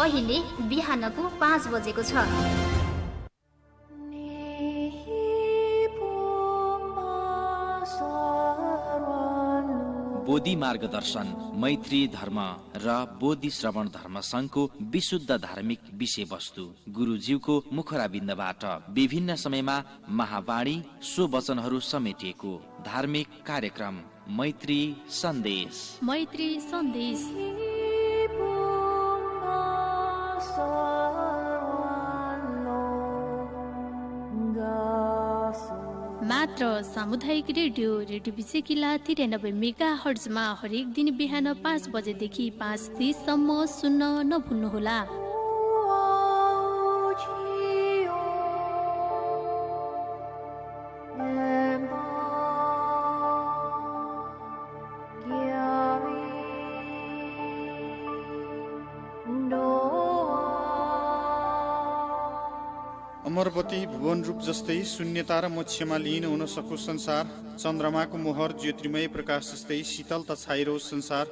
अहिले बिहानको 5 बजेको छ। बोधि मार्गदर्शन, मैत्री धर्म र बोधि श्रवण धर्म संघको विशुद्ध धार्मिक विषयवस्तु गुरुज्यूको मुखराबिन्दबाट विभिन्न समयमा महावाणी सुवचनहरू समेटिएको धार्मिक कार्यक्रम मैत्री सन्देश। मैत्री सन्देश मात्र सामुदायिक रेडियो विसेकिला 93 मेगा हर्जमा हरेक दिन बिहान 5 बजेदेखि 5:30 सम्म सुन्न नभुल्नुहोला। अमरवती भुवन रूप जस्तै शून्यता र मोक्षमा लीन हुन सकोस् संसार। चन्द्रमाको मोहर ज्योतिर्मय प्रकाश जस्तै शीतलता छाइरहोस् संसार।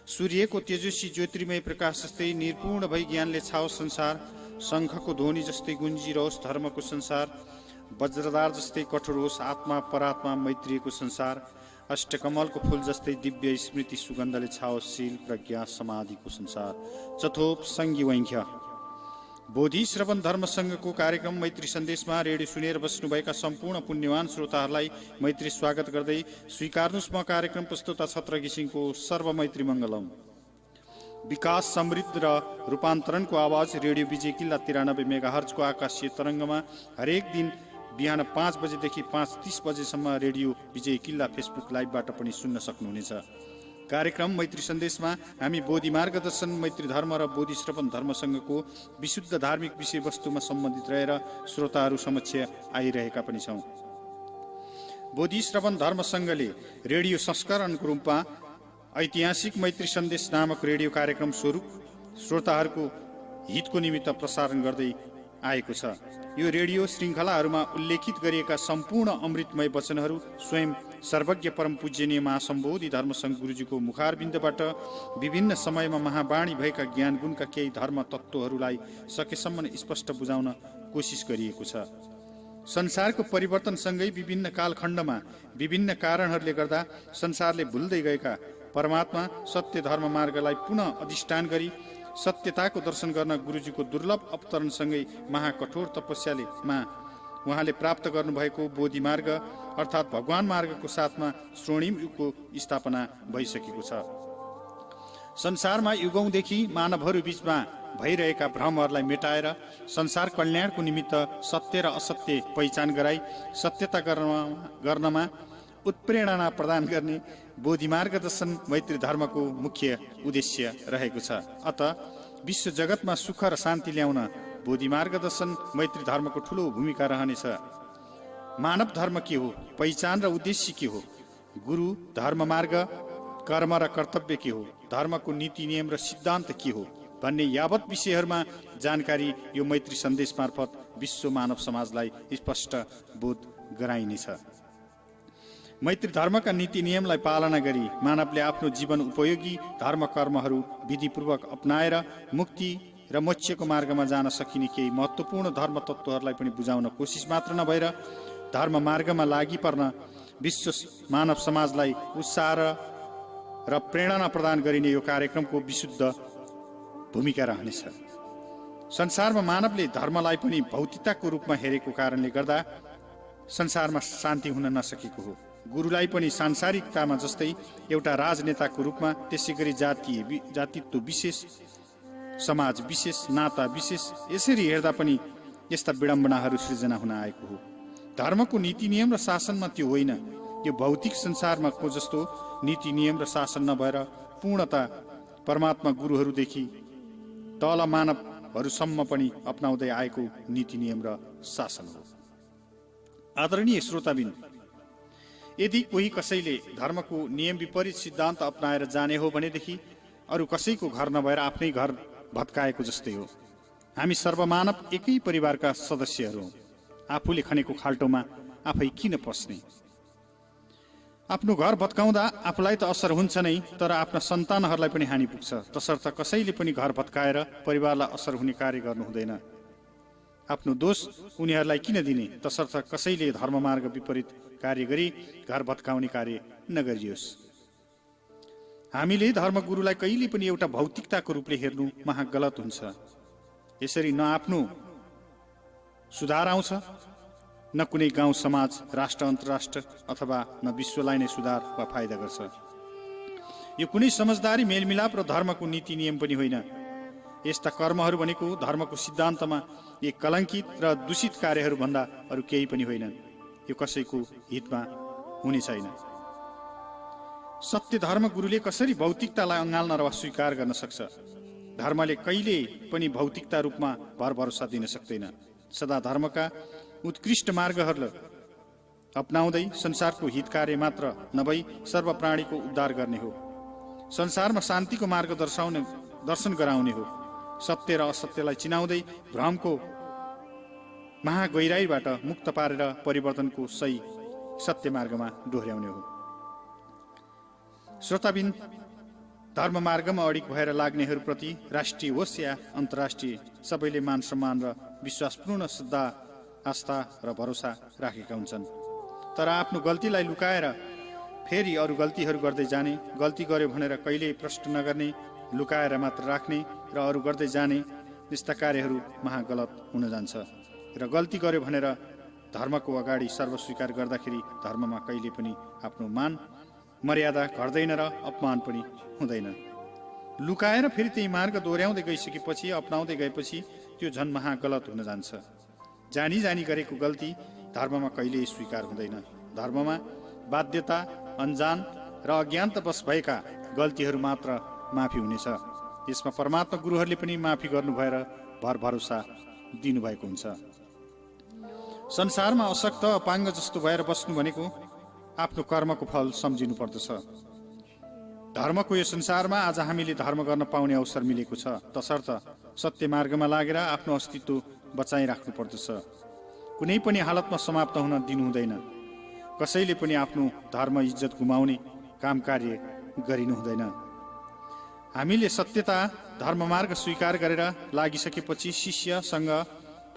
सूर्यको तेजस्वी ज्योतिर्मय प्रकाश जस्तै निर्पूर्ण भई ज्ञानले छाओस् संसार। शङ्खको ध्वनि जस्तै गुन्जिरहोस् धर्मको संसार। वज्रदार जस्तै कठोर होस् आत्मा परात्मा मैत्रीको संसार। अष्टकमलको फूल जस्तै दिव्य स्मृति सुगन्धले छाओस् शील प्रज्ञा समाधिको संसार। चथोप सङ्गी वैङ्ख्य बोधि श्रवण धर्म संघको कार्यक्रम मैत्री सन्देशमा रेडियो सुनेर बस्नुभएका सम्पूर्ण पुण्यवान श्रोताहरूलाई मैत्री स्वागत गर्दै स्वीकार्नुहोस् म कार्यक्रम प्रस्तुता छत्र घिसिङको सर्वमैत्री मङ्गलम। विकास समृद्ध र रूपान्तरणको आवाज रेडियो विजय किल्ला 93 मेगाहर्जको आकाशीय तरङ्गमा हरेक दिन बिहान 5 बजेदेखि 5:30 बजेसम्म रेडियो विजय किल्ला फेसबुक लाइभबाट पनि सुन्न सक्नुहुनेछ। कार्यक्रम मैत्री सन्देशमा हामी बोधि मार्गदर्शन, मैत्री धर्म र बोधि श्रवण धर्म संघको विशुद्ध धार्मिक विषयवस्तुमा सम्बन्धित रहेर श्रोताहरू समक्ष आइरहेका पनि छौँ। बोधि श्रवण धर्म संघले रेडियो संस्करणको रूपमा ऐतिहासिक मैत्री सन्देश नामक रेडियो कार्यक्रम स्वरूप श्रोताहरूको हितको निमित्त प्रसारण गर्दै आएको छ। यो रेडियो श्रृङ्खलाहरूमा उल्लेखित गरिएका सम्पूर्ण अमृतमय वचनहरू स्वयं सर्वज्ञ परम पूज्यनीय महासम्बोधि धर्मसङ्घ गुरुजीको मुखारबिन्दबाट विभिन्न समयमा महावाणी भएका ज्ञान गुणका केही धर्म तत्त्वहरूलाई सकेसम्म स्पष्ट बुझाउन कोसिस गरिएको छ। संसारको परिवर्तनसँगै विभिन्न कालखण्डमा विभिन्न कारणहरूले गर्दा संसारले भुल्दै गएका परमात्मा सत्य धर्म मार्गलाई पुनः अधिष्ठान गरी सत्यताको दर्शन गर्न गुरुजीको दुर्लभ अवतरणसँगै महाकठोर तपस्याले उहाँले प्राप्त गर्नुभएको बोधि मार्ग अर्थात् भगवान मार्गको साथमा स्वर्णिम युगको स्थापना भइसकेको छ। संसारमा युगौंदेखि मानवहरू बीचमा भइरहेका भ्रमहरूलाई मेटाएर संसार कल्याणको निमित्त सत्य र असत्य पहिचान गराई सत्यता गर्नमा उत्प्रेरणा प्रदान गर्ने बोधि मार्गदर्शन मैत्री धर्मको मुख्य उद्देश्य रहेको छ। अत विश्व जगतमा सुख र शान्ति ल्याउन बोधि मार्गदर्शन मैत्री धर्मको ठूलो भूमिका रहनेछ। मानव धर्म के हो, पहिचान र उद्देश्य के हो, गुरु धर्म मार्ग कर्म र कर्तव्य के हो, धर्मको नीति नियम र सिद्धान्त के हो भन्ने यावत विषयहरूमा जानकारी यो मैत्री सन्देश मार्फत विश्व मानव समाजलाई स्पष्ट बोध गराइनेछ। मैत्री धर्मका नीति नियमलाई पालना गरी मानवले आफ्नो जीवन उपयोगी धर्म कर्महरू विधिपूर्वक अपनाएर मुक्ति र मोक्षको मार्गमा जान सकिने केही महत्त्वपूर्ण धर्म तत्त्वहरूलाई पनि बुझाउन कोसिस मात्र नभएर धर्म मार्गमा लागि पर्न विश्व मानव समाजलाई उत्साह र प्रेरणा प्रदान गरिने यो कार्यक्रमको विशुद्ध भूमिका रहनेछ। संसारमा मानवले धर्मलाई पनि भौतिकताको रूपमा हेरेको कारणले गर्दा संसारमा शान्ति हुन नसकेको हो। गुरुलाई पनि सांसारिकतामा जस्तै एउटा राजनेताको रूपमा, त्यसै गरी जातित्व विशेष, समाज विशेष, नाता विशेष, यसरी हेर्दा पनि यस्ता विडम्बनाहरू सृजना हुन आएको हो। धर्मको नीति नियम र शासनमा त्यो होइन, यो भौतिक संसारमा को जस्तो नीति नियम र शासन नभएर पूर्णता परमात्मा गुरुहरूदेखि तल मानवहरूसम्म पनि अपनाउँदै आएको नीति नियम र शासन हो। आदरणीय श्रोताबिन, यदि कोही कसैले धर्मको नियम विपरीत सिद्धान्त अपनाएर जाने हो भनेदेखि अरू कसैको घर नभएर आफ्नै घर भत्काएको जस्तै हो। हामी सर्वमानव एकै परिवारका सदस्यहरू हौँ। आफूले खनेको खाल्टोमा आफै किन पस्ने? आफ्नो घर भत्काउँदा आफूलाई त असर हुन्छ नै, तर आफ्ना सन्तानहरूलाई पनि हानि पुग्छ। तसर्थ कसैले पनि घर भत्काएर परिवारलाई असर हुने कार्य गर्नु हुँदैन। आफ्नो दोष उनीहरूलाई किन दिने? तसर्थ कसैले धर्ममार्ग विपरीत कार्य गरी घर भत्काउने कार्य नगरियोस्। हामीले धर्मगुरुलाई कहिले पनि एउटा भौतिकताको रूपले हेर्नु महागलत हुन्छ। यसरी न आफ्नो सुधार आउँछ, न कुनै गाउँ समाज, राष्ट्र, अन्तर्राष्ट्र अथवा न विश्वलाई नै सुधार वा फाइदा गर्छ। यो कुनै समझदारी, मेलमिलाप र धर्मको नीति नियम पनि होइन। यस्ता कर्महरू भनेको धर्मको सिद्धान्तमा एक कलङ्कित र दूषित कार्यहरू भन्दा अरू केही पनि होइन। यो कसैको हितमा हुने छैन। सत्य धर्मगुरुले कसरी भौतिकतालाई अँगाल्न र स्वीकार गर्न सक्छ? धर्मले कहिले पनि भौतिकता रूपमा भर भरोसा दिन सक्दैन। सदा धर्मका उत्कृष्ट मार्गहरूलाई अपनाउँदै संसारको हित कार्य मात्र नभई सर्व प्राणीको उद्धार गर्ने हो। संसारमा शान्तिको मार्ग दर्शन गराउने हो। सत्य र असत्यलाई चिनाउँदै भ्रमको महागहिराईबाट मुक्त पारेर परिवर्तनको सही सत्य मार्गमा डोर्याउने हो। श्रोताबिन, धर्म मार्गमा अडिग भएर लाग्नेहरूप्रति राष्ट्रिय होस् या अन्तर्राष्ट्रिय सबैले मान सम्मान र विश्वासपूर्ण श्रद्धा, आस्था र भरोसा राखेका हुन्छन्। तर आफ्नो गल्तीलाई लुकाएर फेरि अरू गल्तीहरू गर्दै जाने, गल्ती गर्यो भनेर कहिल्यै प्रश्न नगर्ने, लुकाएर मात्र राख्ने र अरू गर्दै जाने यस्ता कार्यहरू महागलत हुन जान्छ। र गल्ती गर्यो भनेर धर्मको अगाडि सर्वस्वीकार गर्दाखेरि धर्ममा कहिले पनि आफ्नो मान मर्यादा घट्दैन र अपमान पनि हुँदैन। लुकाएर फेरि त्यही मार्ग दोहोऱ्याउँदै गइसकेपछि, अपनाउँदै गएपछि त्यो झन् महागलत हुन जान्छ। जानी जानी गरेको गल्ती धर्ममा कहिल्यै स्वीकार हुँदैन। धर्ममा बाध्यता, अनजान र अज्ञानतावश भएका गल्तीहरू मात्र माफी हुनेछ। यसमा परमात्मा गुरुहरूले पनि माफी गर्नु भएर भर भरोसा दिनुभएको हुन्छ। संसारमा अशक्त, अपाङ्ग जस्तो भएर बस्नु भनेको आफ्नो कर्मको फल सम्झिनु पर्दछ। धर्मको यो संसारमा आज हामीले धर्म गर्न पाउने अवसर मिलेको छ। तसर्थ सत्य मार्गमा लागेर आफ्नो अस्तित्व बचाइराख्नु पर्दछ। कुनै पनि हालतमा समाप्त हुन दिनु हुँदैन। कसैले पनि आफ्नो धर्म इज्जत गुमाउने काम कार्य गरिनु हुँदैन। हामीले सत्यता, धर्ममार्ग स्वीकार गरेर लागिसकेपछि शिष्यसँग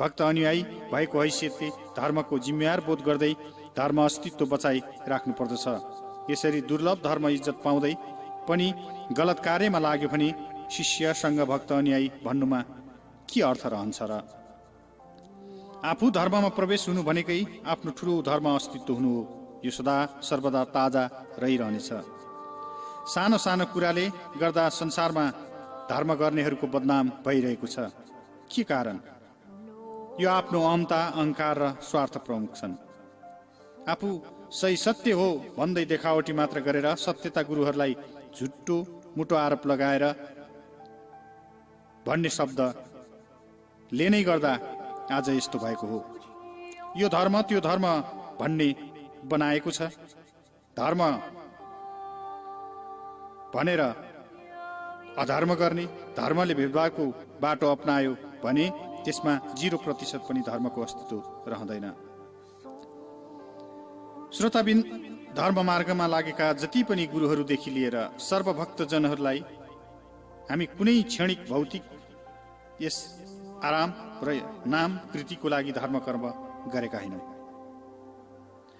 भक्त अनुयायी भएको हैसियतले धर्मको जिम्मेवार बोध गर्दै धर्म अस्तित्व बचाइ राख्नु पर्दछ। यसरी दुर्लभ धर्म इज्जत पाउँदै पनि गलत कार्यमा लाग्यो भने शिष्यसँग भक्त अनुयायी भन्नुमा के अर्थ रहन्छ र? आफू धर्ममा प्रवेश हुनु भनेकै आफ्नो ठुलो धर्म अस्तित्व हुनु हो। यो सदा सर्वदा ताजा रहिरहनेछ। सानो सानो कुराले गर्दा संसारमा धर्म गर्नेहरूको बदनाम भइरहेको छ। के कारण? यो आफ्नो अहमता, अहंकार र स्वार्थ प्रमुख छन्। आफू सही सत्य हो भन्दै देखावटी मात्र गरेर सत्यता गुरुहरूलाई झुट्टो मुटो आरोप लगाएर भन्ने शब्दले नै गर्दा आज यस्तो भएको हो। यो धर्म त्यो धर्म भन्ने बनाएको छ। धर्म भनेर अधर्म गर्ने, धर्मले भेदभावको बाटो अपनायो भने त्यसमा 0% पनि धर्मको अस्तित्व रहँदैन। श्रोताबिन, धर्म मार्गमा लागेका जति पनि गुरुहरूदेखि लिएर सर्वभक्तजनहरूलाई हामी कुनै क्षणिक भौतिक यस आराम र नाम कृतिको लागि धर्म कर्म गरेका होइनौँ।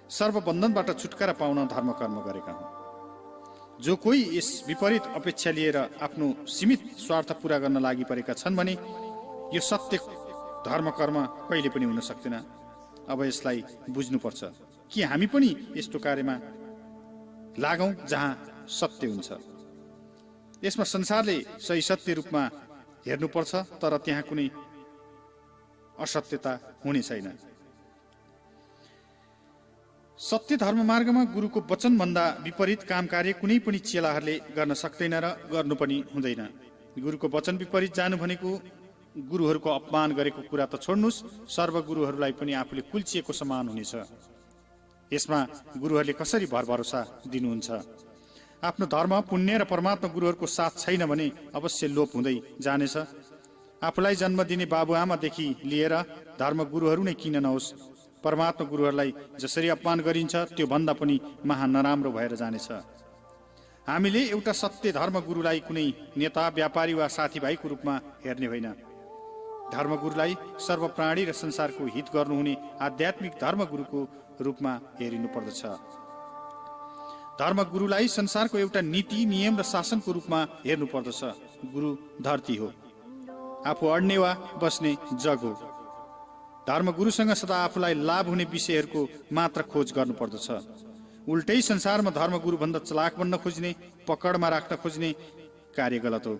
सर्वबन्धनबाट छुटकारा पाउन धर्म कर्म गरेका हौँ। जो कोही यस विपरीत अपेक्षा लिएर आफ्नो सीमित स्वार्थ पूरा गर्न लागि परेका छन् भने यो सत्य धर्म कर्म कहिले पनि हुन सक्दैन। अब यसलाई बुझ्नुपर्छ कि हामी पनि यस्तो कार्यमा लागौं जहाँ सत्य हुन्छ। यसमा संसारले सही सत्य रूपमा हेर्नुपर्छ, तर त्यहाँ कुनै असत्यता हुने छैन। सत्य धर्म मार्गमा गुरुको वचन भन्दा विपरीत काम कार्य कुनै पनि चेलाहरूले गर्न सक्दैन र गर्नु पनि हुँदैन। गुरुको वचन विपरीत जानु भनेको गुरुहरूको अपमान गरेको कुरा त छोड्नुस्, सर्वगुरुहरूलाई पनि आफूले कुल्चिएको समान हुनेछ। यसमा गुरुहरूले कसरी भर भरोसा दिनुहुन्छ? आफ्नो धर्म, पुण्य र परमात्मा गुरुहरूको साथ छैन भने अवश्य लोप हुँदै जानेछ। आफूलाई जन्म दिने बाबुआमादेखि लिएर धर्म गुरुहरू नै किन नहोस्, परमात्मा गुरुहरूलाई जसरी अपमान गरिन्छ त्यो भन्दा पनि महा नराम्रो भएर जानेछ। हामीले एउटा सत्य धर्म गुरुलाई कुनै नेता, व्यापारी वा साथीभाइको रूपमा हेर्ने होइन। धर्मगुरुलाई सर्वप्राणी र संसारको हित गर्नुहुने आध्यात्मिक धर्मगुरुको रूपमा हेरिनु पर्दछ। धर्मगुरुलाई संसारको एउटा नीति, नियम र शासनको रूपमा हेर्नु पर्दछ। गुरु धरती हो, आफू अड्ने वा बस्ने जग हो। धर्मगुरुसँग सदा आफूलाई लाभ हुने विषयहरूको मात्र खोज गर्नु पर्दछ। उल्टै संसारमा धर्मगुरु भन्दा चलाक बन्न खोज्ने, पकडमा राख्न खोज्ने कार्य गलत हो।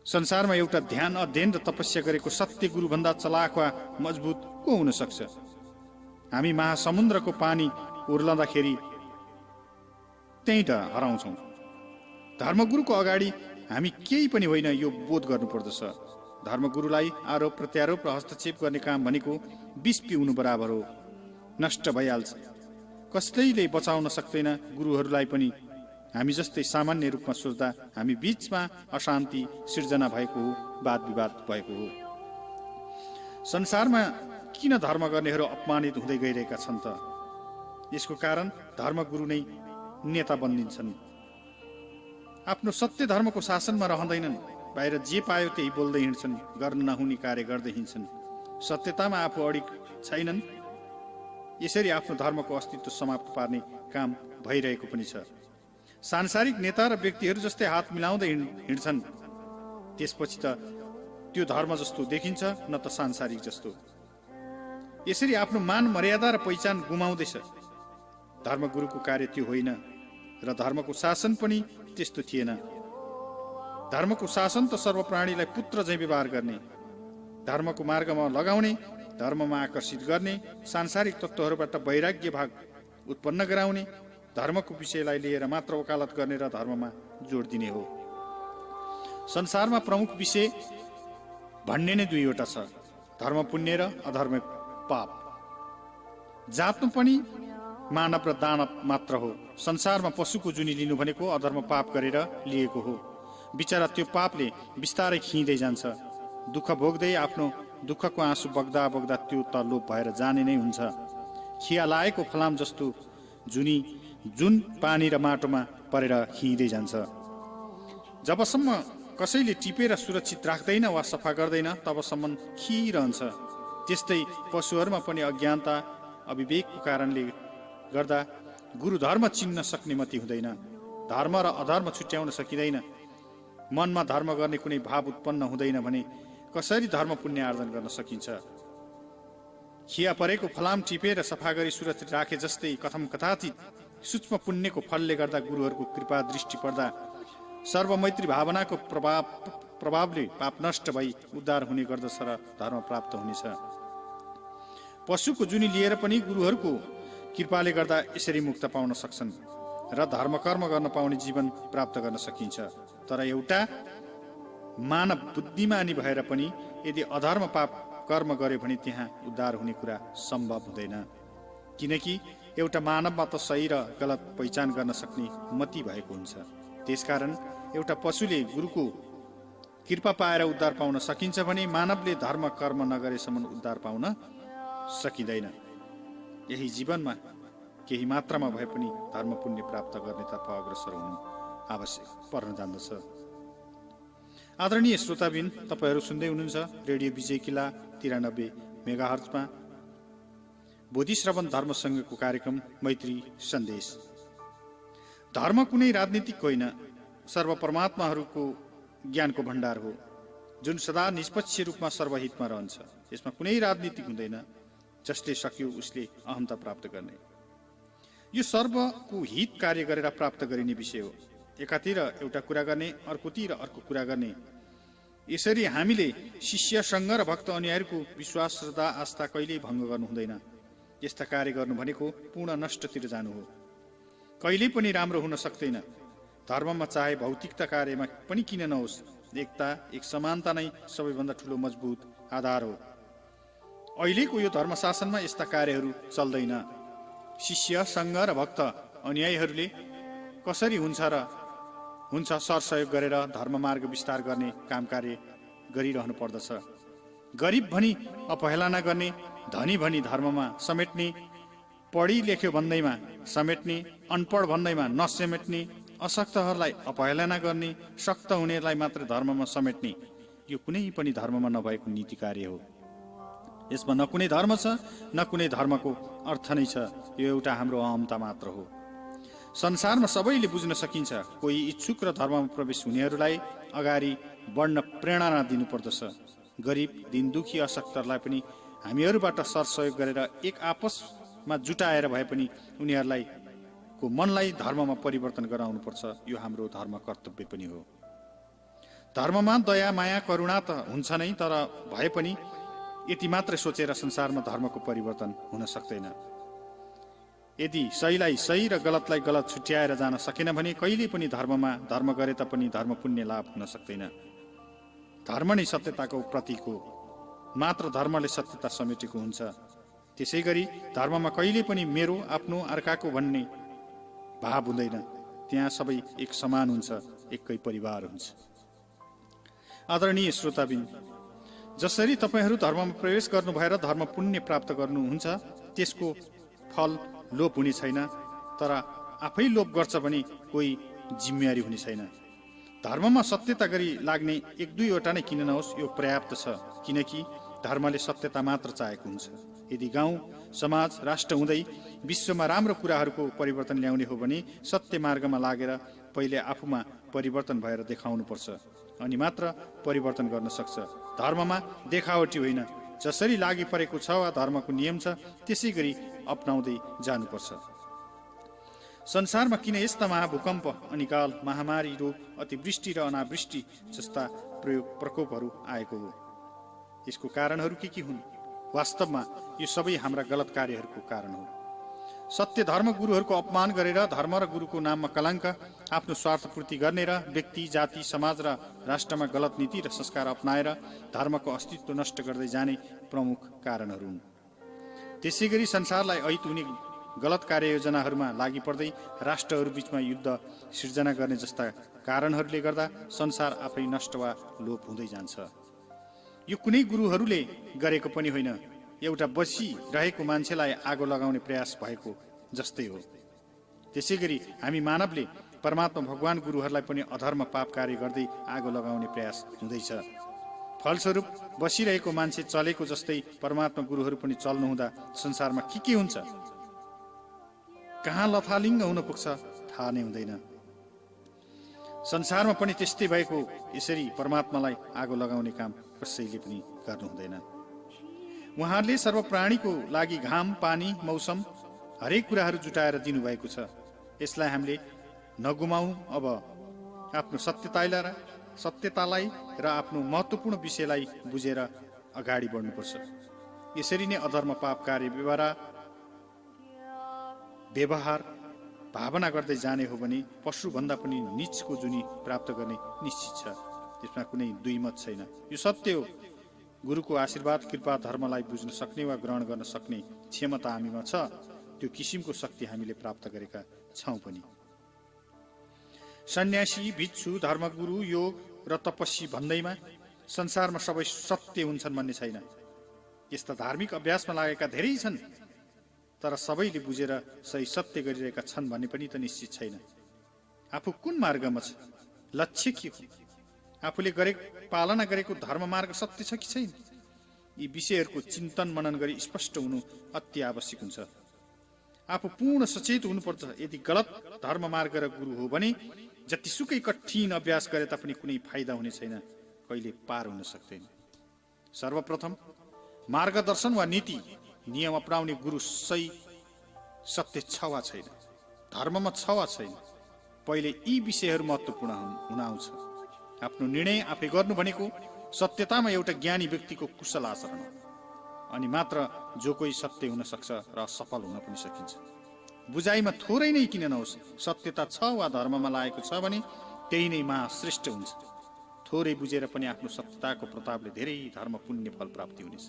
संसारमा एउटा ध्यान, अध्ययन र तपस्या गरेको सत्य गुरु भन्दा चलाक वा मजबुत को हुन सक्छ? हामी महासमुद्रको पानी उर्लँदाखेरि त्यही त हराउँछौँ। धर्मगुरुको अगाडि हामी केही पनि होइन, यो बोध गर्नुपर्दछ। धर्मगुरुलाई आरोप प्रत्यारोप र हस्तक्षेप गर्ने काम भनेको विष पिउनु बराबर हो, नष्ट भइहाल्छ। कसैले बचाउन सक्दैन। गुरुहरूलाई पनि हामी जस्तै सामान्य रूपमा सोच्दा हामी बीचमा अशान्ति सिर्जना भएको हो, वाद विवाद भएको हो। संसारमा किन धर्म गर्नेहरू अपमानित हुँदै गइरहेका छन् त? यसको कारण धर्मगुरु नै नेता बनिन्छन्। आफ्नो सत्य धर्मको शासनमा रहँदैनन्। बाहिर जे पायो त्यही बोल्दै हिँड्छन्, गर्न नहुने कार्य गर्दै हिँड्छन्। सत्यतामा आफू अडिग छैनन्। यसरी आफ्नो धर्मको अस्तित्व समाप्त पार्ने काम भइरहेको पनि छ। सांसारिक नेता र व्यक्तिहरू जस्तै हात मिलाउँदै हिँड्छन्, त्यसपछि त त्यो धर्म जस्तो देखिन्छ, न त सांसारिक जस्तो। यसरी आफ्नो मान मर्यादा र पहिचान गुमाउँदैछ। धर्मगुरुको कार्य त्यो होइन र धर्मको शासन पनि त्यस्तो थिएन। धर्मको शासन त सर्वप्राणीलाई पुत्र झैँ व्यवहार गर्ने, धर्मको मार्गमा लगाउने, धर्ममा आकर्षित गर्ने, सांसारिक तत्त्वहरूबाट वैराग्य भाग उत्पन्न गराउने, धर्मको विषयलाई लिएर मात्र वकालत गर्ने र धर्ममा जोड दिने हो। संसारमा प्रमुख विषय भन्ने नै दुईवटा छ, धर्म पुण्य र अधर्म पाप। जातमा पनि मानव र दानव मात्र हो। संसारमा पशुको जुनी लिनु भनेको अधर्म पाप गरेर लिएको हो। बिचरा त्यो पापले बिस्तारै खिँदै जान्छ। दुःख भोग्दै आफ्नो दुःखको आँसु बग्दा बग्दा त्यो त लोप भएर जाने नै हुन्छ। खिया लागेको फलाम जस्तो जुन पानी र माटोमा परेर खिँदै जान्छ। जबसम्म कसैले टिपेर सुरक्षित राख्दैन वा सफा गर्दैन तबसम्म खिरहन्छ। त्यस्तै पशुहरूमा पनि अज्ञानता, अविवेकको कारणले गर्दा गुरु धर्म चिन्न सक्ने मति हुँदैन। धर्म र अधर्म छुट्याउन सकिँदैन। मनमा धर्म गर्ने कुनै भाव उत्पन्न हुँदैन भने कसरी धर्म पुण्य आर्जन गर्न सकिन्छ? खिया परेको फलाम टिपेर सफा गरी सुरक्षित राखे जस्तै कथम कथातीत सूक्ष्म पुण्यको फलले गर्दा गुरुहरूको कृपा दृष्टि पर्दा सर्वमैत्री भावनाको प्रभावले पाप नष्ट भई उद्धार हुने गर्दछ र धर्म प्राप्त हुनेछ। पशुको जुनी लिएर पनि गुरुहरूको कृपाले गर्दा यसरी मुक्त पाउन सक्छन् र धर्म कर्म गर्न पाउने जीवन प्राप्त गर्न सकिन्छ। तर एउटा मानव बुद्धिमानी भएर पनि यदि अधर्म पाप कर्म गर्यो भने त्यहाँ उद्धार हुने कुरा सम्भव हुँदैन। किनकि एउटा मानवमा त सही र गलत पहिचान गर्न सक्ने मति भएको हुन्छ। त्यसकारण एउटा पशुले गुरुको कृपा पाएर उद्धार पाउन सकिन्छ भने मानवले धर्म कर्म नगरेसम्म उद्धार पाउन सकिँदैन। यही जीवनमा केही मात्रामा भए पनि धर्म पुण्य प्राप्त गर्नेतर्फ अग्रसर हुनु आवश्यक पर्न जान्दछ। आदरणीय श्रोताबिन, तपाईहरू सुन्दै हुनुहुन्छ रेडियो विजय किला 93 मेगाहर्जमा बोधिश्रवण धर्म संघको कार्यक्रम मैत्री सन्देश। धर्म कुनै राजनीतिक होइन, सर्वपरमात्माहरूको ज्ञानको भण्डार हो जुन सदा निष्पक्ष रूपमा सर्वहितमा रहन्छ। यसमा कुनै राजनीतिक हुँदैन। जसले सक्यो उसले अहमता प्राप्त गर्ने। यो सर्वको हित कार्य गरेर प्राप्त गरिने विषय हो। एकातिर एउटा कुरा गर्ने, अर्कोतिर अर्को कुरा गर्ने। यसरी हामीले शिष्य संघ र भक्त अनुयायीको विश्वास, श्रद्धा, आस्था कहिल्यै भङ्ग गर्नु हुँदैन। यस्ता कार्य गर्नु भनेको पूर्ण नष्टतिर जानु हो। कहिल्यै पनि राम्रो हुन सक्दैन। धर्ममा चाहे भौतिकता कार्यमा पनि किन नहोस्, एकता, एक समानता नै सबैभन्दा ठुलो मजबुत आधार हो। अहिलेको यो धर्मशासनमा यस्ता कार्यहरू चल्दैन। शिष्य संघ र भक्त अनुयायीहरूले कसरी हुन्छ सरसहयोग गरेर धर्म मार्ग विस्तार गर्ने काम कार्य गरिरहनु पर्दछ। गरिब भनी अपहेलना गर्ने, धनी भनी धर्ममा समेट्ने, पढी लेख्यो भन्दैमा समेट्ने, अनपढ भन्दैमा नसमेट्ने, अशक्तहरूलाई अपहेलना गर्ने, शक्त हुनेलाई मात्र धर्ममा समेट्ने, यो कुनै पनि धर्ममा नभएको नीति कार्य हो। यसमा न कुनै धर्म छ, न कुनै धर्मको अर्थ नै छ। यो एउटा हाम्रो अहमता मात्र हो। संसारमा सबैले बुझ्न सकिन्छ, कोही इच्छुक र धर्ममा प्रवेश हुनेहरूलाई अगाडि बढ्न प्रेरणा दिनुपर्दछ। गरिब, दीन दुखी, अशक्तहरूलाई पनि हामीहरूबाट सरसहयोग गरेर एक आपसमा जुटाएर भए पनि उनीहरूलाई को मनलाई धर्ममा परिवर्तन गराउनुपर्छ। यो हाम्रो धर्म कर्तव्य पनि हो। धर्ममा दया, माया, करुणा त हुन्छ नै, तर भए पनि यति मात्र सोचेर संसारमा धर्मको परिवर्तन हुन सक्दैन। यदि सहीलाई सही र गलतलाई गलत छुट्याएर जान सकेन भने कहिले पनि धर्ममा धर्म गरे तापनि धर्म पुण्य लाभ हुन सक्दैन। धर्म नै सत्यताको प्रतीक हो। मात्र धर्मले सत्यता समेटेको हुन्छ। त्यसै गरी धर्ममा कहिले पनि मेरो, आफ्नो, अर्काको भन्ने भाव हुँदैन। त्यहाँ सबै एक समान हुन्छ, एकै परिवार हुन्छ। आदरणीय श्रोताबिन, जसरी तपाईहरू धर्ममा प्रवेश गर्नु भएर धर्म पुण्य प्राप्त गर्नुहुन्छ, त्यसको फल लोभ हुने छैन। तर आफै लोभ गर्छ भने कोही जिम्मेवारी हुने छैन। धर्ममा सत्यता गरी लाग्ने एक दुईवटा नै किन नहोस्, यो पर्याप्त छ। किनकि धर्मले सत्यता मात्र चाहेको हुन्छ। यदि गाउँ, समाज, राष्ट्र हुँदै विश्वमा राम्रो कुराहरूको परिवर्तन ल्याउने हो भने सत्य मार्गमा लागेर पहिले आफूमा परिवर्तन भएर देखाउनुपर्छ, अनि मात्र परिवर्तन गर्न सक्छ। धर्ममा देखावटी होइन, जसरी लागि परेको छ वा धर्मको नियम छ त्यसै गरी अपनाउँदै जानुपर्छ। संसारमा किन यस्ता महाभूकम्प, अनिकाल, महामारी, रोग, अतिवृष्टि र अनावृष्टि जस्ता प्रकोपहरू आएको हो? यसको कारणहरू के हुन्? वास्तवमा यो सबै हाम्रा गलत कार्यहरूको कारण हो। सत्य धर्म गुरुहरूको अपमान गरेर धर्म र गुरुको नाममा कलङ्क, आफ्नो स्वार्थपूर्ति गर्ने र व्यक्ति, जाति, समाज र राष्ट्रमा गलत नीति र संस्कार अपनाएर धर्मको अस्तित्व नष्ट गर्दै जाने प्रमुख कारणहरू हुन्। त्यसै गरी संसारलाई अहित हुने गलत कार्ययोजनाहरूमा लागि पर्दै राष्ट्रहरू बीचमा युद्ध सिर्जना गर्ने जस्ता कारणहरूले गर्दा संसार आफै नष्ट वा लोप हुँदै जान्छ। यो कुनै गुरुहरूले गरेको पनि होइन, एउटा बसिरहेको मान्छेलाई आगो लगाउने प्रयास भएको जस्तै हो। त्यसै गरी हामी मानवले परमात्मा भगवान गुरुहरूलाई पनि अधर्म पाप कार्य गर्दै आगो लगाउने प्रयास हुँदैछ। फलस्वरूप बसिरहेको मान्छे चलेको जस्तै परमात्मा गुरुहरू पनि चल्नुहुँदा संसारमा के हुन्छ, कहाँ लथालिङ्ग हुन पुग्छ थाहा नै हुँदैन। संसारमा पनि त्यस्तै भएको। यसरी परमात्मालाई आगो लगाउने काम कसैले पनि गर्नु हुँदैन। उहाँहरूले सर्व प्राणीको लागि घाम, पानी, मौसम हरेक कुराहरू जुटाएर दिनुभएको छ। यसलाई हामीले नगुमाउँ। अब आफ्नो सत्यतालाई र आफ्नो महत्त्वपूर्ण विषयलाई बुझेर अगाडि बढ्नुपर्छ। यसरी नै अधर्म, पाप कार्य, व्यवहार भावना गर्दै जाने हो भने पशुभन्दा पनि नीचको जुनी प्राप्त गर्ने निश्चित छ। त्यसमा कुनै दुई मत छैन। यो सत्य हो। गुरुको आशीर्वाद, कृपा, धर्मलाई बुझ्न सक्ने वा ग्रहण गर्न सक्ने क्षमता हामीमा छ। त्यो किसिमको शक्ति हामीले प्राप्त गरेका छौँ पनि। सन्यासी, भिक्षु, धर्मगुरु, योग र तपस्वी भन्दैमा संसारमा सबै सत्य हुन्छन् भन्ने छैन। यस्ता धार्मिक अभ्यासमा लागेका धेरै छन्, तर सबैले बुझेर सही सत्य गरिरहेका छन् भन्ने पनि त निश्चित छैन। आफू कुन मार्गमा छ, लक्ष्य के हो, आफूले पालना गरेको धर्म मार्ग सत्य छ कि छैन, यी विषयहरूको चिन्तन मनन गरी स्पष्ट हुनु अति आवश्यक हुन्छ। आफू पूर्ण सचेत हुनुपर्छ। यदि गलत धर्म मार्ग र गुरु हो भने जतिसुकै कठिन अभ्यास गरे तापनि कुनै फाइदा हुने छैन, कहिले पार हुन सक्दैन। सर्वप्रथम मार्गदर्शन वा नीति नियम अपनाउने गुरु सही सत्य छ वा छैन, धर्ममा छ वा छैन, पहिले यी विषयहरू महत्त्वपूर्ण हुन आउँछ। आफ्नो निर्णय आफै गर्नु भनेको सत्यतामा एउटा ज्ञानी व्यक्तिको कुशल आचरण हो। अनि मात्र जो कोही सत्य हुन सक्छ र सफल हुन पनि सकिन्छ। बुझाइमा थोरै नै किन नहोस्, सत्यता छ वा धर्ममा लागेको छ भने त्यही नै महाश्रेष्ठ हुन्छ। थोरै बुझेर पनि आफ्नो सत्यताको प्रतापले धेरै धर्म पुण्य फल प्राप्ति हुनेछ।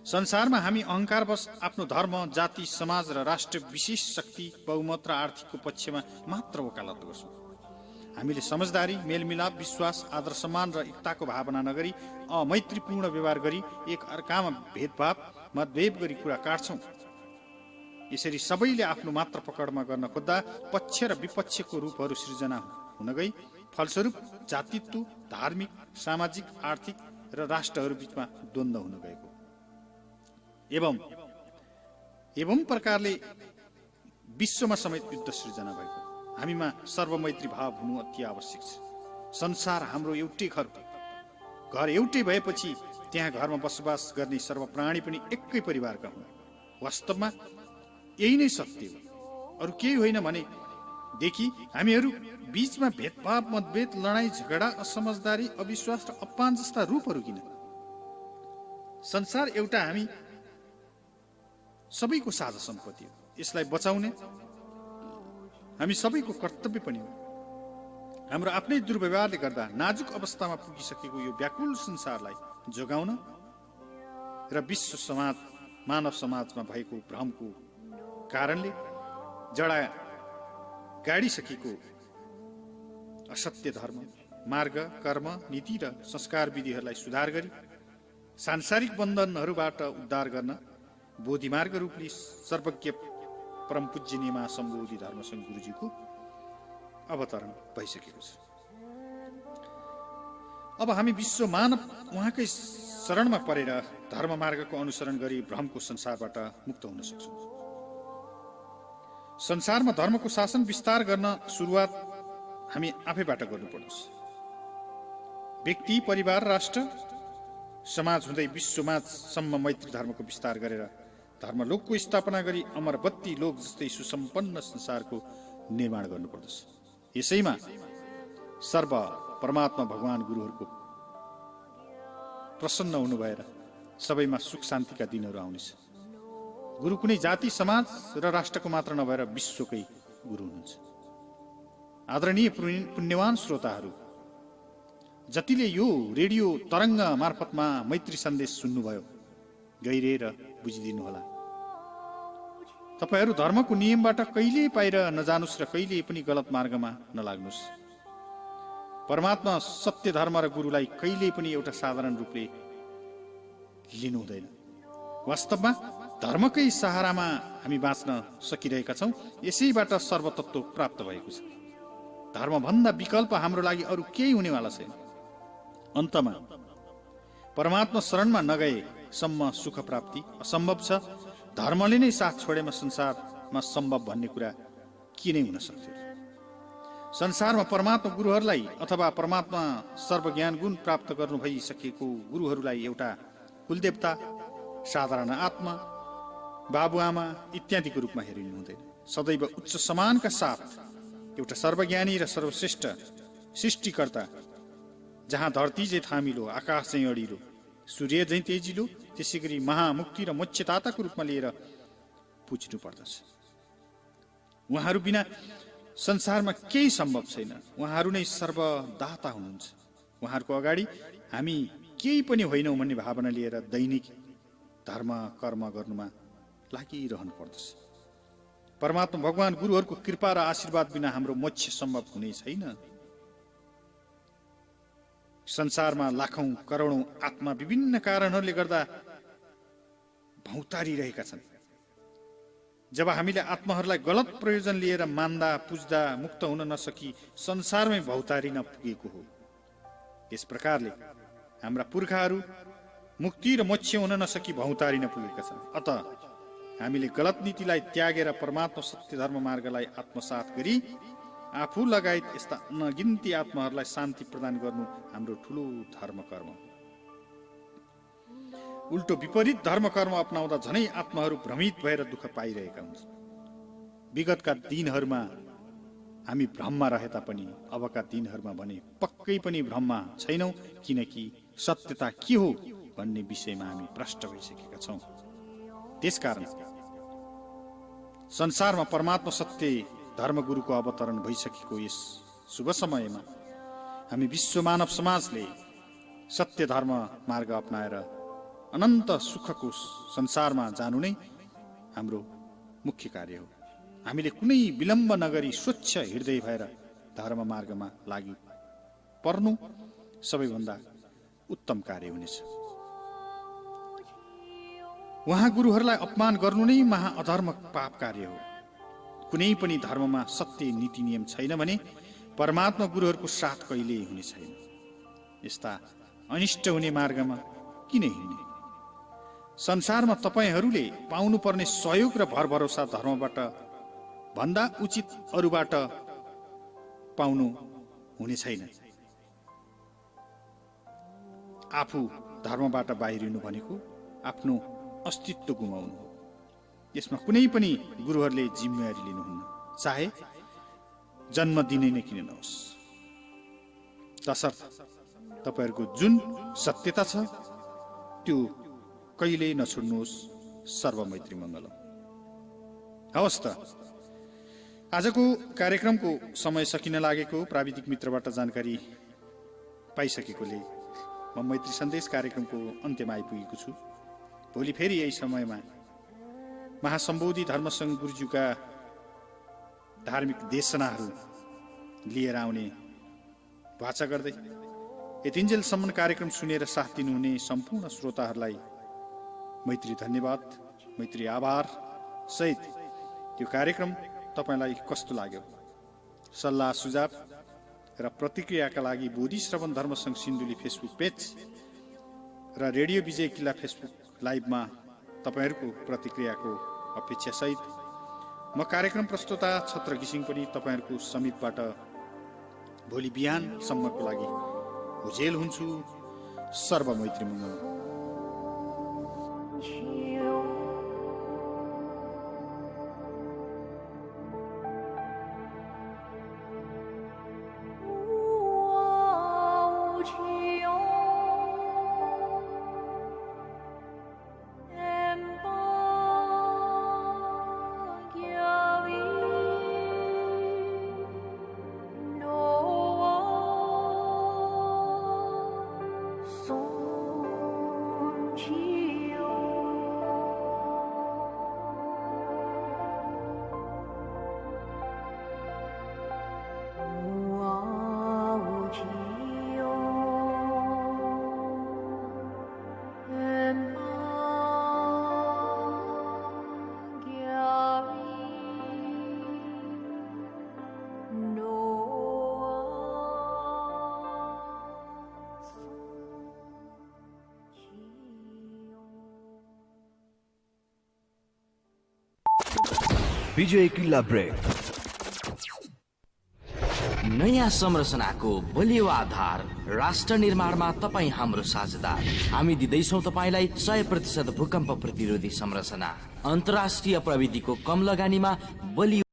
संसारमा हामी अहङ्कारवश आफ्नो धर्म, जाति, समाज र राष्ट्र विशेष शक्ति, बहुमत र आर्थिकको पक्षमा मात्र वकालत गर्छौँ। हामीले समझदारी, मेलमिलाप, विश्वास, आदर सम्मान र एकताको भावना नगरी अमैत्रीपूर्ण व्यवहार गरी एक अर्कामा भेदभाव, मतभेद गरी कुरा काट्छौँ। यसरी सबैले आफ्नो मात्र पकडमा गर्न खोज्दा पक्ष र विपक्षको रूपहरू सृजना हुन गई फलस्वरूप जातित्व, धार्मिक, सामाजिक, आर्थिक र राष्ट्रहरू बीचमा द्वन्द्व हुन गएको। एवं प्रकारले विश्वमा समेत युद्ध सृजना भएको। हामीमा सर्वमैत्री भाव हुनु अति आवश्यक छ। संसार हाम्रो एउटै घर हो। घर एउटै भएपछि त्यहाँ घरमा बसोबास गर्ने सर्व प्राणी पनि एकै परिवारका हुन्। वास्तवमा यही नै सत्य हो, अरू केही होइन भने देखि हामीहरू बीचमा भेदभाव, मतभेद, लडाईँ झगडा, असमझदारी, अविश्वास र अपमान जस्ता रूपहरू किन? संसार एउटा हामी सबैको साझा सम्पत्ति हो। यसलाई बचाउने हामी सबैको कर्तव्य पनि हो। हाम्रो आफ्नै दुर्व्यवहारले गर्दा नाजुक अवस्थामा पुगिसकेको यो व्याकुल संसारलाई जोगाउन र विश्व समाज, मानव समाजमा भएको भ्रमको कारणले जडा गाडिसकेको असत्य धर्म, मार्ग, कर्म, नीति र संस्कार विधिहरूलाई सुधार गरी सांसारिक बन्धनहरूबाट उद्धार गर्न बोधिमार्ग रूपले सर्वज्ञ परम पूज्य निमा सम्बोधि धर्मसङ्घ गुरुजीको अवतरण भइसकेको छ। अब हामी विश्व मानव उहाँकै शरणमा परेर धर्म मार्गको अनुसरण गरी भ्रमको संसारबाट मुक्त हुन सक्छौँ। संसारमा धर्मको शासन विस्तार गर्न सुरुवात हामी आफैबाट गर्नुपर्छ। व्यक्ति, परिवार, राष्ट्र, समाज हुँदै विश्वमाझसम्म मैत्री धर्मको विस्तार गरेर धर्मलोकको स्थापना गरी अमरबत्ती लोक जस्तै सुसम्पन्न संसारको निर्माण गर्नुपर्दछ। यसैमा सर्व परमात्मा भगवान गुरुहरूको प्रसन्न हुनु भएर सबैमा सुख शान्तिका दिनहरू आउनेछ। गुरु कुनै जाति, समाज र राष्ट्रको मात्र नभएर विश्वकै गुरु हुनुहुन्छ। आदरणीय पुण्यवान श्रोताहरू, जतिले यो रेडियो तरङ्ग मार्फतमा मैत्री सन्देश सुन्नुभयो, गहिरिएर बुझिदिनु होला। तपाईहरू धर्मको नियमबाट कहिले बाहिर नजानुस् र कहिले पनि गलत मार्गमा नलाग्नुस्। परमात्मा, सत्य धर्म र गुरुलाई कहिले पनि एउटा साधारण रूपले लिनु हुँदैन। वास्तवमा धर्मकै सहारामा हामी बाँच्न सकिरहेका छौँ। यसैबाट सर्वतत्व प्राप्त भएको छ। धर्मभन्दा विकल्प हाम्रो लागि अरू केही हुनेवाला छैन। अन्तमा परमात्मा शरणमा नगएसम्म सुख प्राप्ति असम्भव छ। धर्मले नै साथ छोडेमा संसारमा सम्भव भन्ने कुरा के नै हुन सक्थ्यो? संसारमा परमात्मा गुरुहरूलाई अथवा परमात्मा सर्वज्ञान गुण प्राप्त गर्नु भइसकेको गुरुहरूलाई एउटा कुलदेवता, साधारण आत्मा, बाबुआमा इत्यादिको रूपमा हेरिनु हुँदैन। सदैव उच्च सम्मानका साथ एउटा सर्वज्ञानी र सर्वश्रेष्ठ सृष्टिकर्ता, जहाँ धरती चाहिँ थामिलो, आकाश चाहिँ अडिलो, सूर्य चाहिँ तेजिलो, त्यसै गरी महामुक्ति र मोक्षदाताको रूपमा लिएर पुज्नु पर्दछ। उहाँहरू बिना संसारमा केही सम्भव छैन। उहाँहरू नै सर्वदाता हुनुहुन्छ। उहाँहरूको अगाडि हामी केही पनि होइनौँ भन्ने भावना लिएर दैनिक धर्म कर्म गर्नुमा लागिरहनु पर्दछ। परमात्मा भगवान गुरुहरूको कृपा र आशीर्वाद बिना हाम्रो मोक्ष सम्भव हुने छैन। संसारमा लाखौं करोडौं आत्मा विभिन्न कारणहरूले गर्दा भौतारिरहेका छन्। जब हामीले आत्माहरूलाई गलत प्रयोजन लिएर मान्दा पुज्दा मुक्त हुन नसकी संसारमै भौतारिन पुगेको हो। यस प्रकारले हाम्रा पुर्खाहरू मुक्ति र मोक्ष हुन नसकी भौतारिन पुगेका छन्। अत हामीले गलत नीतिलाई त्यागेर परमात्मा सत्य धर्म मार्गलाई आत्मसात गरी आफू लगायत यस्ता अनगिन्ती आत्माहरूलाई शान्ति प्रदान गर्नु हाम्रो ठूलो धर्म कर्म। उल्टो विपरीत धर्म कर्म अपनाउँदा झनै आत्माहरू भ्रमित भएर दुःख पाइरहेका हुन्छन्। विगतका दिनहरूमा हामी भ्रममा रहे तापनि अबका दिनहरूमा भने पक्कै पनि भ्रममा छैनौं, किनकि सत्यता के हो भन्ने विषयमा हामी प्रष्ट भइसकेका छौं। त्यसकारण संसारमा परमात्मा सत्य धर्मगुरुको अवतरण भइसकेको यस शुभ समयमा हामी विश्व मानव समाजले सत्य धर्म मार्ग अपनाएर अनन्त सुखको संसारमा जानु नै हाम्रो मुख्य कार्य हो। हामीले कुनै विलम्ब नगरी स्वच्छ हृदय भएर धर्म मार्गमा लागि पर्नु सबैभन्दा उत्तम कार्य हुनेछ। उहाँ गुरुहरूलाई अपमान गर्नु नै महाअधर्म पाप कार्य हो। कुनै पनि धर्ममा सत्य नीति नियम छैन भने परमात्मा गुरुहरूको साथ कहिल्यै हुने छैन। यस्ता अनिष्ट हुने मार्गमा किन हिँड्ने? संसारमा तपाईहरूले पाउनुपर्ने सहयोग र भर भरोसा धर्मबाट भन्दा उचित अरूबाट पाउनु हुने छैन। आफू धर्मबाट बाहिरिनु भनेको आफ्नो अस्तित्व गुमाउनु हो। यसमा कुनै पनि गुरुहरूले जिम्मेवारी लिनुहुन्न, चाहे जन्म दिने नै किन नहोस्। तसर्थ तपाईहरूको जुन सत्यता छ त्यो कहिल्यै नछोड्नुहोस्। सर्वमैत्री मङ्गलम। हवस् त, आजको कार्यक्रमको समय सकिन लागेको प्राविधिक मित्रबाट जानकारी पाइसकेकोले म मैत्री सन्देश कार्यक्रमको अन्त्यमा आइपुगेको छु। भोलि फेरि यही समयमा महासम्बोधि धर्मसङ्घ गुरुज्यूका धार्मिक देशनाहरू लिएर आउने वाचा गर्दै यतिन्जेलसम्म कार्यक्रम सुनेर साथ दिनुहुने सम्पूर्ण श्रोताहरूलाई मैत्री धन्यवाद, मैत्री आभार सहित यो कार्यक्रम तपाईलाई कस्तो लाग्यो? सल्लाह सुझाव र प्रतिक्रियाका लागि बोधि श्रवण धर्मसङ्घ सिन्धुली फेसबुक पेज र रेडियो विजय किल्ला फेसबुक लाइभमा तपाईहरूको प्रतिक्रियाको अपेक्षा सहित म कार्यक्रम प्रस्तुता छत्र घिसिङ पनि तपाईहरूको समीपबाट भोलि बिहानसम्मको लागि उजेल हुन्छु। सर्वमैत्री मङ्गल। विजय किल्ला ब्रेक। नयाँ संरचनाको बलियो आधार, राष्ट्र निर्माणमा तपाईँ हाम्रो साझेदार। हामी दिँदैछौँ तपाईँलाई 100% भूकम्प प्रतिरोधी संरचना। अन्तर्राष्ट्रिय प्रविधिको कम लगानीमा बलियो